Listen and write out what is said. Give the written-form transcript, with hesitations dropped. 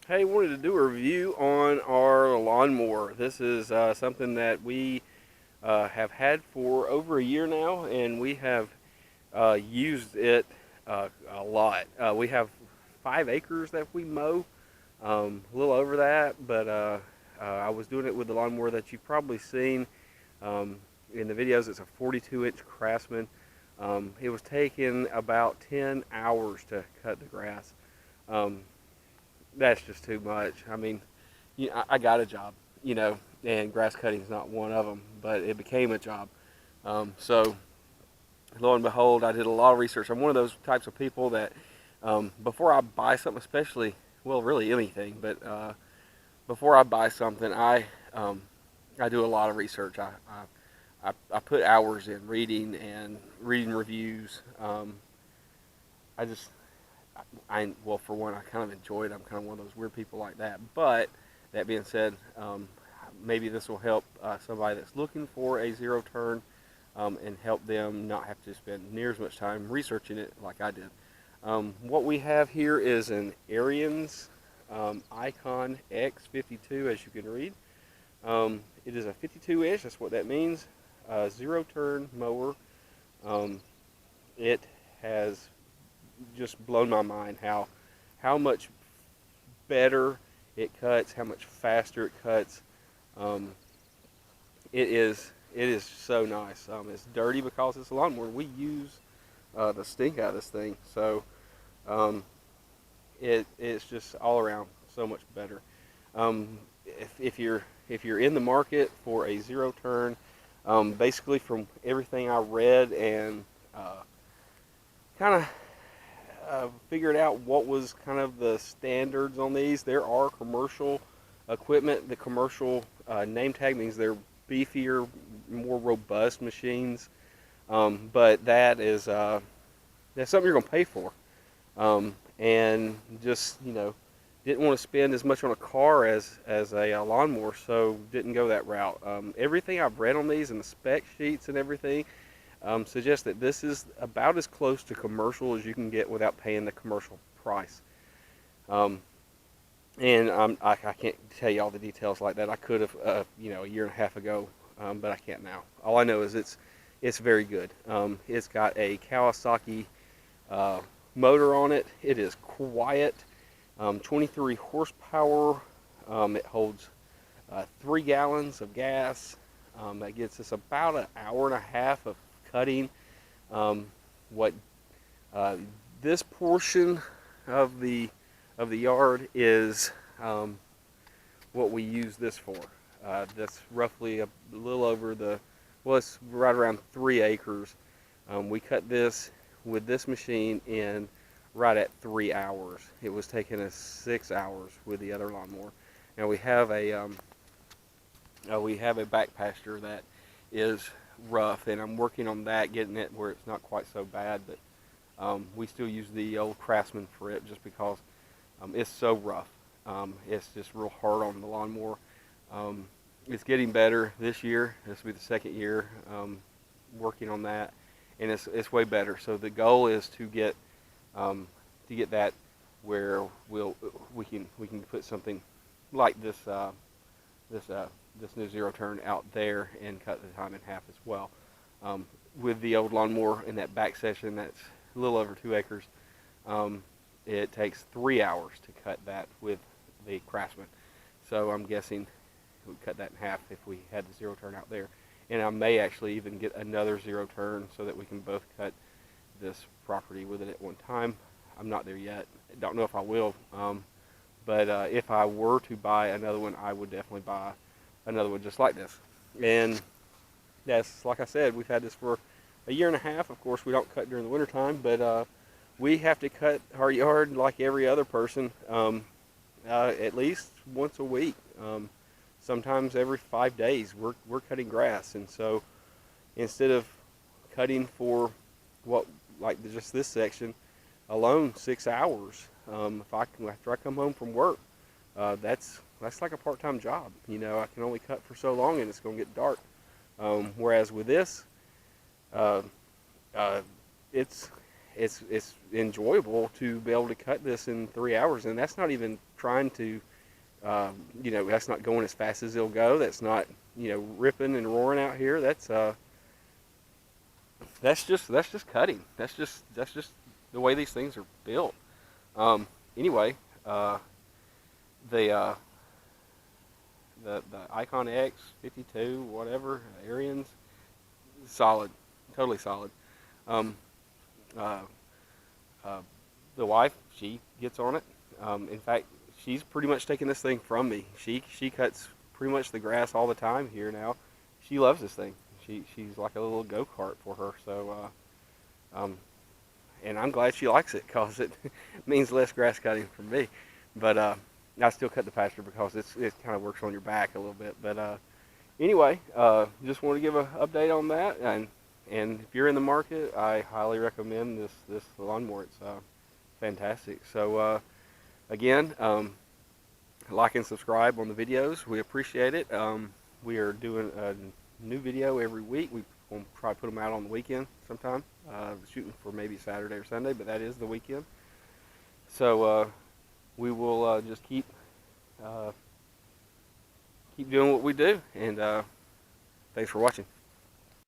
Hey, wanted to do a review on our lawnmower. This is something that we have had for over a year now, and we have used it a lot. We have 5 acres that we mow, a little over that, but I was doing it with the lawnmower that you've probably seen in the videos. It's a 42-inch Craftsman. It was taking about 10 hours to cut the grass. That's just too much. I mean, I got a job, and grass cutting is not one of them, but it became a job. So lo and behold, I did a lot of research. I'm one of those types of people that before I buy something, especially, well, really anything, but before I buy something, I do a lot of research. I put hours in reading and reading reviews. I just well, for one, I kind of enjoy it. I'm kind of one of those weird people like that. But that being said, maybe this will help somebody that's looking for a zero turn and help them not have to spend near as much time researching it like I did. What we have here is an Ariens Icon X52, as you can read. It is a 52-inch, that's what that means, zero turn mower. It has just blown my mind how much better it cuts, how much faster it cuts. It is so nice. It's dirty because it's a lawnmower. We use the stink out of this thing, so it's just all around so much better. If you're in the market for a zero turn, basically from everything I read and kind of figured out what was kind of the standards on these. There are commercial equipment. The commercial name tag means they're beefier, more robust machines, but that's something you're going to pay for, and just didn't want to spend as much on a car as a lawnmower, so didn't go that route. Everything I've read on these and the spec sheets and everything suggest that this is about as close to commercial as you can get without paying the commercial price. And I can't tell you all the details like that. I could have, a year and a half ago, but I can't now. All I know is it's very good. It's got a Kawasaki motor on it. It is quiet, 23 horsepower. It holds 3 gallons of gas. That gets us about an hour and a half of cutting. This portion of the yard is what we use this for. That's roughly a little over it's right around 3 acres. We cut this with this machine in right at 3 hours. It was taking us 6 hours with the other lawnmower. Now we have a back pasture that is rough, and I'm working on that, getting it where it's not quite so bad, but we still use the old Craftsman for it just because it's so rough. It's just real hard on the lawnmower. It's getting better this year. This will be the second year working on that, and it's way better. So the goal is to get that where we can put something like this new zero turn out there and cut the time in half as well. With the old lawnmower in that back section, that's a little over 2 acres. It takes 3 hours to cut that with the Craftsman. So I'm guessing we'd cut that in half if we had the zero turn out there. And I may actually even get another zero turn so that we can both cut this property with it at one time. I'm not there yet. Don't know if I will. But if I were to buy another one, I would definitely buy another one just like this. And that's, like I said, we've had this for a year and a half. Of course, we don't cut during the wintertime, but we have to cut our yard like every other person at least once a week. Sometimes every 5 days we're cutting grass, and so instead of cutting for just this section alone 6 hours, after I come home from work, that's like a part-time job. I can only cut for so long, and it's going to get dark. Whereas with this, it's it's enjoyable to be able to cut this in 3 hours, and that's not even trying to, you know, that's not going as fast as it'll go. That's not, you know, ripping and roaring out here. That's just cutting. That's just the way these things are built. Anyway, the uh, the Icon X52, whatever, Ariens, solid, totally solid. Um, uh, uh, the wife, she gets on it. In fact, she's pretty much taking this thing from me. She cuts pretty much the grass all the time here now. She loves this thing. She's like a little go-kart for her. So, and I'm glad she likes it because it means less grass cutting for me. But I still cut the pasture because it kind of works on your back a little bit. But anyway, just want to give an update on that. And if you're in the market, I highly recommend this lawnmower. It's fantastic. So again, like and subscribe on the videos. We appreciate it. We are doing a new video every week. We will try to put them out on the weekend sometime. Shooting for maybe Saturday or Sunday, but that is the weekend. So we will just keep doing what we do. And thanks for watching.